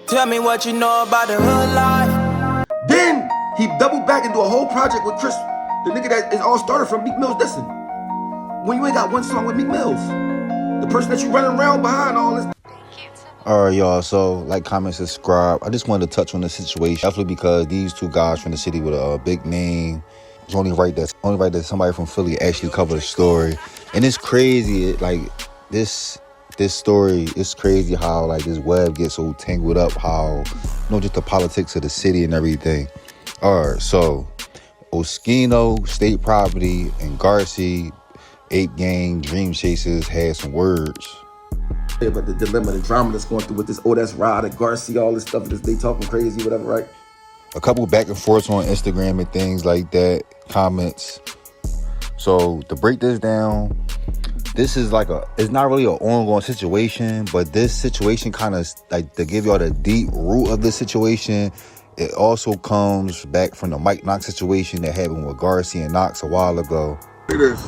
Tell me what you know about the hood life. Then he doubled back into a whole project with Chris, the nigga that is all started from Meek Mill's dissing. When you ain't got one song with Meek Mills, the person that you running around behind all this. All right, y'all. So, like, comment, subscribe. I just wanted to touch on the situation, definitely because these two guys from the city with a big name. It's only right that somebody from Philly actually covered the story, and it's crazy. This story, it's crazy how like this web gets so tangled up. How just the politics of the city and everything. All right, so Oschino, State Property, and Garci, Ape Gang, Dreamchasers had some words. About the dilemma, the drama that's going through with this, that's Ryder, Garcia, all this stuff, they talking crazy, whatever, right? A couple back and forths on Instagram and things like that, comments. So to break this down, this is it's not really an ongoing situation, but this situation kind of, like, to give y'all the deep root of the situation, it also comes back from the Mike Knox situation that happened with Garcia and Knox a while ago. Look at this.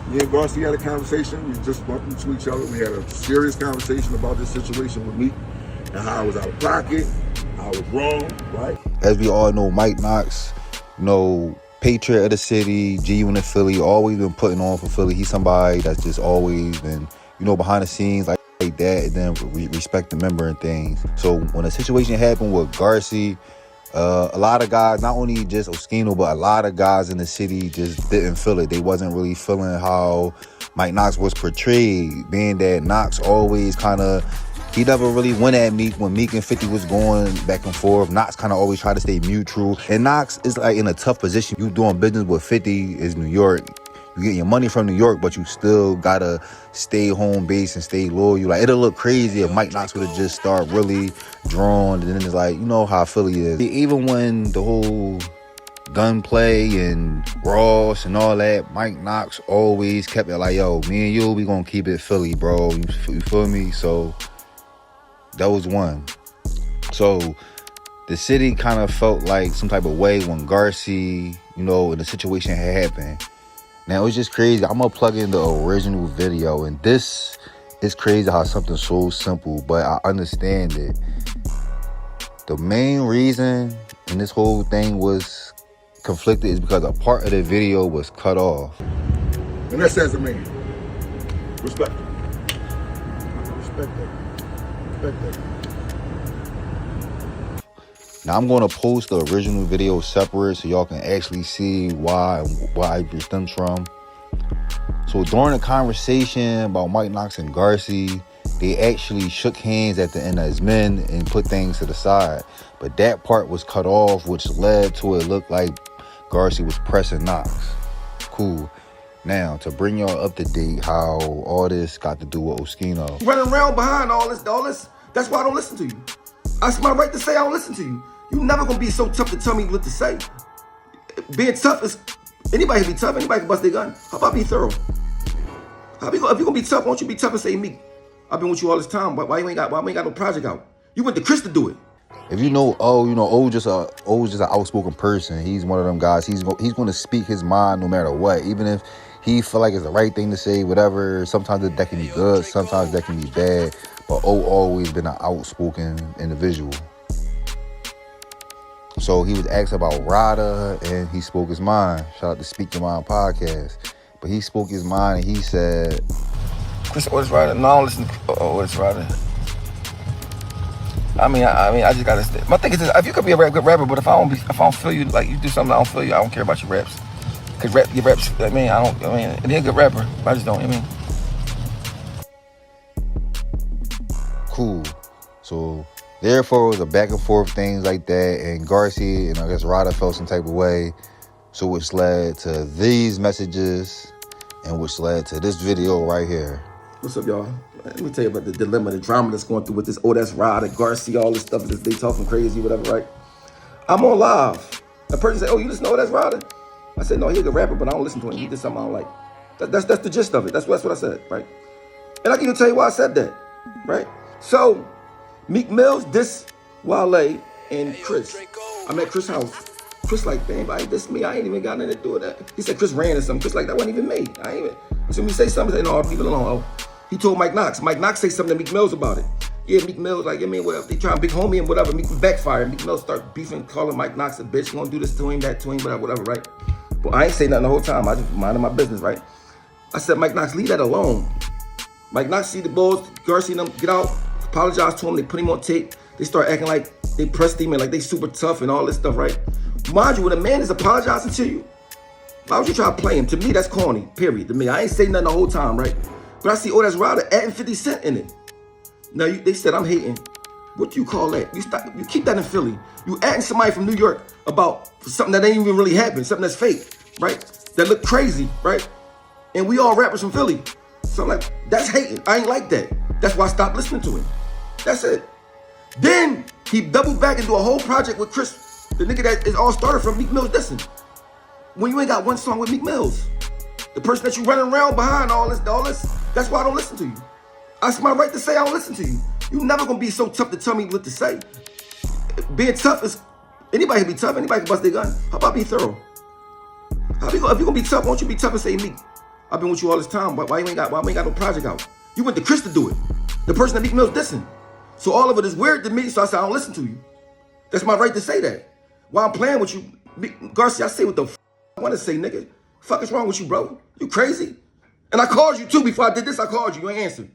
Me and Garcia had a conversation. We just bumped into each other. We had a serious conversation about this situation with me and how I was out of pocket, how I was wrong, right? As we all know, Mike Knox, patriot of the city, G-Unit Philly, always been putting on for Philly. He's somebody that's just always been, behind the scenes like that, and then respect the member and things. So when a situation happened with Garci, a lot of guys, not only just Oschino, but a lot of guys in the city just didn't feel it. They wasn't really feeling how Mike Knox was portrayed, being that Knox always he never really went at Meek when Meek and 50 was going back and forth. Knox kind of always tried to stay neutral. And Knox is like in a tough position. You doing business with 50 is New York. You get your money from New York, but you still gotta stay home base and stay loyal. Like, it'll look crazy if Mike Knox would have just start really drawn, and then it's like, how Philly is. Even when the whole gunplay and Ross and all that, Mike Knox always kept it like, yo, me and you, we gonna keep it Philly, bro. You feel me? So that was one. So the city kind of felt like some type of way when Garci, the situation had happened. Now, it was just crazy. I'm going to plug in the original video, and this is crazy how something so simple, but I understand it. The main reason and this whole thing was conflicted is because a part of the video was cut off. And that says to me, respect it. Respect that. Respect that. Now, I'm going to post the original video separate so y'all can actually see why it stems from. So during the conversation about Mike Knox and Garci, they actually shook hands at the end as men and put things to the side. But that part was cut off, which led to it look like Garci was pressing Knox. Cool. Now, to bring y'all up to date how all this got to do with Oschino. Running around behind all this, that's why I don't listen to you. That's my right to say I don't listen to you. You never gonna be so tough to tell me what to say. Being tough is, anybody can be tough, anybody can bust their gun. How about be thorough? If you're gonna be tough, why don't you be tough and say, Meek, I've been with you all this time, but why you ain't got no project out? You went to Chris to do it. If O's just an outspoken person. He's one of them guys. He's going to speak his mind no matter what, even if he feel like it's the right thing to say, whatever. Sometimes that can be good, sometimes that can be bad. But O always been an outspoken individual. So he was asked about Rada, and he spoke his mind. Shout out to Speak Your Mind podcast. But he spoke his mind, and he said, Chris, Otis Ryder. No, I don't listen to Otis Ryder. I just gotta stay. My thing is this, if you could be a good rapper, but if I don't feel you, like you do something I don't feel you, I don't care about your raps. Cause your raps, they're a good rapper, but I just don't, Cool. So therefore, it was a back and forth things like that, and Garcia and I guess Rada felt some type of way, so which led to these messages, and which led to this video right here. What's up, y'all? Let me tell you about the dilemma, the drama that's going through with this, that's Rada, Garcia, all this stuff, they talking crazy, whatever, right? I'm on live. A person said, you just know that's Rada? I said, no, he's a good rapper, but I don't listen to him. He did something I don't like. That's the gist of it. That's what I said, right? And I can even tell you why I said that, right? So, Meek Mills diss Wale and Chris. I'm at Chris' house. Chris like, damn, I diss me. I ain't even got nothing to do with that. He said Chris ran or something. Chris like, that wasn't even me. I ain't even. So when he say something, he say, no, leave it alone. Oh. He told Mike Knox. Mike Knox say something to Meek Mills about it. Yeah, Meek Mill's like, I mean, whatever. They try to big homie and whatever. Meek backfire. Meek Mill start beefing, calling Mike Knox a bitch. Gonna do this to him, that to him, whatever, right? But I ain't say nothing the whole time. I just minded my business, right? I said, Mike Knox, leave that alone. Mike Knox see the Bulls, Garci and them get out, apologize to him. They put him on tape. They start acting like they pressed him and like they super tough and all this stuff, right? Mind you, when a man is apologizing to you, why would you try to play him? To me, that's corny, period. To me, I ain't say nothing the whole time, right? But I see, oh, that's Ryder adding 50 Cent in it. Now, they said I'm hating. What do you call that? You keep that in Philly. You adding somebody from New York about something that ain't even really happened, something that's fake, right? That look crazy, right? And we all rappers from Philly. So I'm like, that's hating. I ain't like that. That's why I stopped listening to him. That's it. Then he doubled back and do a whole project with Chris, the nigga that is all started from Meek Mill's dissing. When you ain't got one song with Meek Mills, the person that you running around behind all this, that's why I don't listen to you. That's my right to say I don't listen to you. You never gonna be so tough to tell me what to say. Being tough is, anybody can be tough, anybody can bust their gun. How about be thorough? If you gonna be tough, won't you be tough and say, Meek, I've been with you all this time, but why you ain't got no project out? You went to Chris to do it. The person that Meek Mill's dissing. So all of it is weird to me, so I said I don't listen to you. That's my right to say that. While I'm playing with you, Garcia, I say what the I want to say, nigga. Fuck is wrong with you, bro? You crazy? And I called you too before I did this. I called you. You ain't answered.